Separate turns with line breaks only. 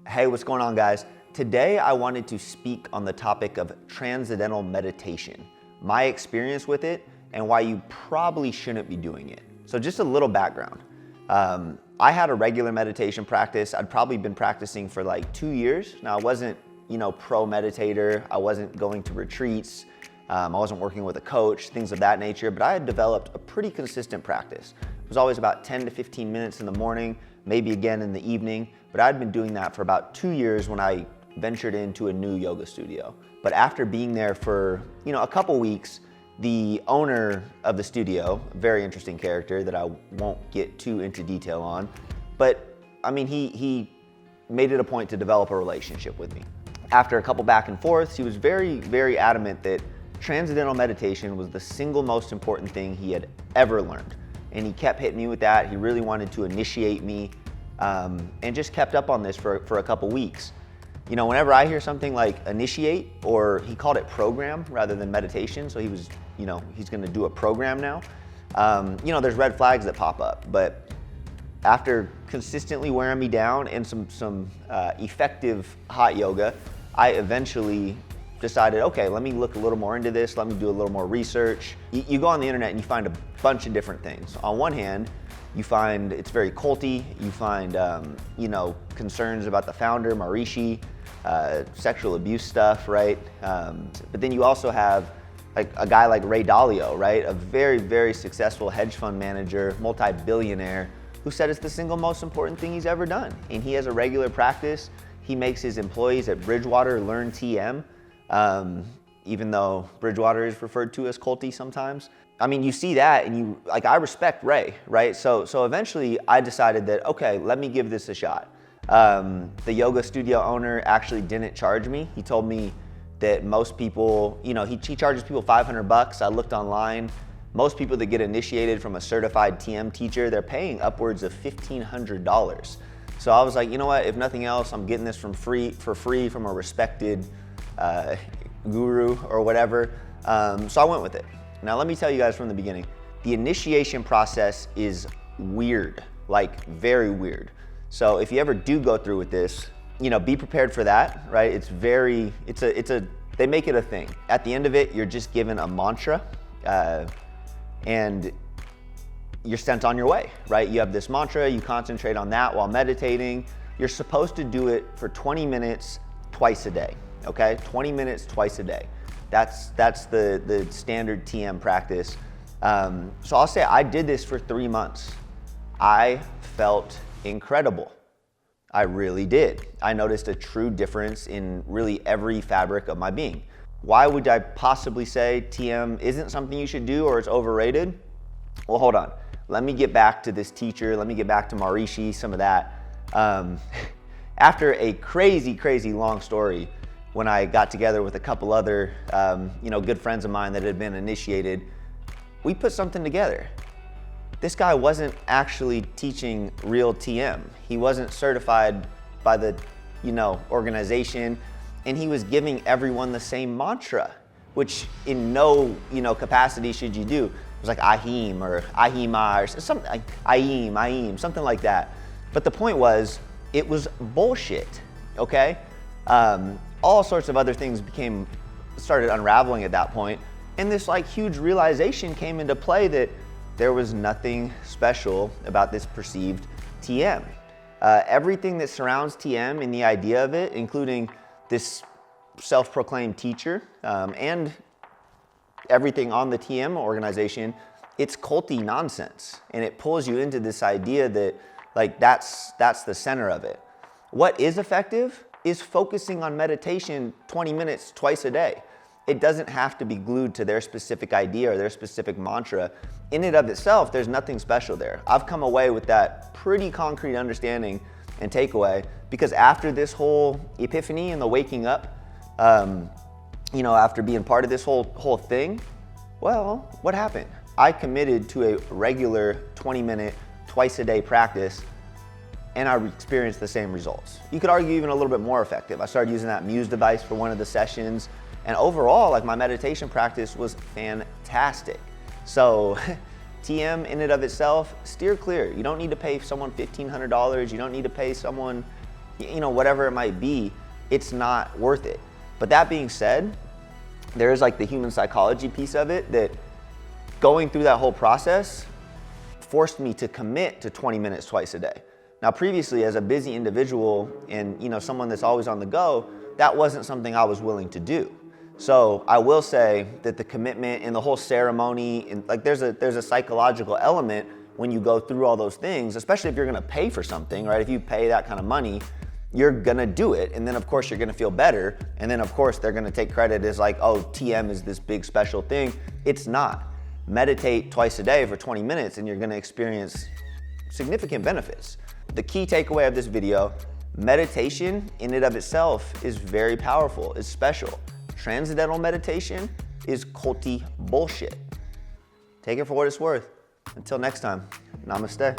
Hey, what's going on, guys? Today I wanted to speak on the topic of transcendental meditation, my experience with it, and why you probably shouldn't be doing it. So just a little background. I had a regular meditation practice. I'd probably been practicing for like 2 years. Now I wasn't, pro meditator. I wasn't going to retreats. I wasn't working with a coach, things of that nature, but I had developed a pretty consistent practice. It was always about 10 to 15 minutes in the morning, maybe again in the evening, but I'd been doing that for about 2 years when I ventured into a new yoga studio. But after being there for, a couple weeks, the owner of the studio, a very interesting character that I won't get too into detail on, but he made it a point to develop a relationship with me. After a couple back and forths, he was very, very adamant that transcendental meditation was the single most important thing he had ever learned. And he kept hitting me with that. He really wanted to initiate me and just kept up on this for a couple weeks. Whenever I hear something like initiate, or he called it program rather than meditation, so he was, he's gonna do a program now. There's red flags that pop up, but after consistently wearing me down and some effective hot yoga, I eventually decided, okay, let me look a little more into this, let me do a little more research. You go on the internet and you find a bunch of different things. On one hand, you find it's very culty, you find, concerns about the founder, Maharishi, sexual abuse stuff, right? But then you also have like a guy like Ray Dalio, right? A very, very successful hedge fund manager, multi-billionaire, who said it's the single most important thing he's ever done. And he has a regular practice. He makes his employees at Bridgewater learn TM, even though Bridgewater is referred to as culty sometimes. You see that and I respect Ray, right? So eventually I decided that, okay, let me give this a shot. The yoga studio owner actually didn't charge me. He told me that most people, he charges people $500. I looked online. Most people that get initiated from a certified TM teacher, they're paying upwards of $1,500. So I was like, you know what, if nothing else, I'm getting this for free from a respected guru or whatever. So I went with it. Now let me tell you guys from the beginning, the initiation process is weird, like very weird. So if you ever do go through with this, be prepared for that, right? They make it a thing. At the end of it, you're just given a mantra and you're sent on your way, right? You have this mantra, you concentrate on that while meditating. You're supposed to do it for 20 minutes twice a day, okay? 20 minutes twice a day. That's the standard TM practice. So I'll say I did this for 3 months. I felt incredible. I really did. I noticed a true difference in really every fabric of my being. Why would I possibly say TM isn't something you should do or it's overrated? Well, hold on. Let me get back to this teacher. Let me get back to Maharishi, some of that. After a crazy, crazy long story, when I got together with a couple other, good friends of mine that had been initiated, we put something together. This guy wasn't actually teaching real TM. He wasn't certified by the, organization, and he was giving everyone the same mantra, which in no, capacity should you do. It was like Ahim or Ahima or something like Aim, something like that. But the point was, it was bullshit, okay? All sorts of other things started unraveling at that point. And this huge realization came into play that there was nothing special about this perceived TM. Everything that surrounds TM and the idea of it, including this self-proclaimed teacher and everything on the TM organization, it's culty nonsense. And it pulls you into this idea that that's the center of it. What is effective is focusing on meditation 20 minutes twice a day. It doesn't have to be glued to their specific idea or their specific mantra. In and of itself, there's nothing special there. I've come away with that pretty concrete understanding and takeaway because after this whole epiphany and the waking up, after being part of this whole thing, well, what happened? I committed to a regular 20-minute, twice-a-day practice, and I experienced the same results. You could argue even a little bit more effective. I started using that Muse device for one of the sessions, and overall, my meditation practice was fantastic. So TM in and of itself, steer clear. You don't need to pay someone $1,500. You don't need to pay someone, whatever it might be, it's not worth it. But that being said, there is like the human psychology piece of it that going through that whole process forced me to commit to 20 minutes twice a day. Now, previously, as a busy individual and someone that's always on the go, that wasn't something I was willing to do. So I will say that the commitment and the whole ceremony, and like there's a psychological element when you go through all those things, especially if you're gonna pay for something, right? If you pay that kind of money, you're gonna do it, and then of course you're gonna feel better, and then of course they're gonna take credit as like, oh, TM is this big special thing. It's not. Meditate twice a day for 20 minutes and you're gonna experience significant benefits. The key takeaway of this video, meditation in and of itself is very powerful, it's special. Transcendental meditation is culty bullshit. Take it for what it's worth. Until next time, namaste.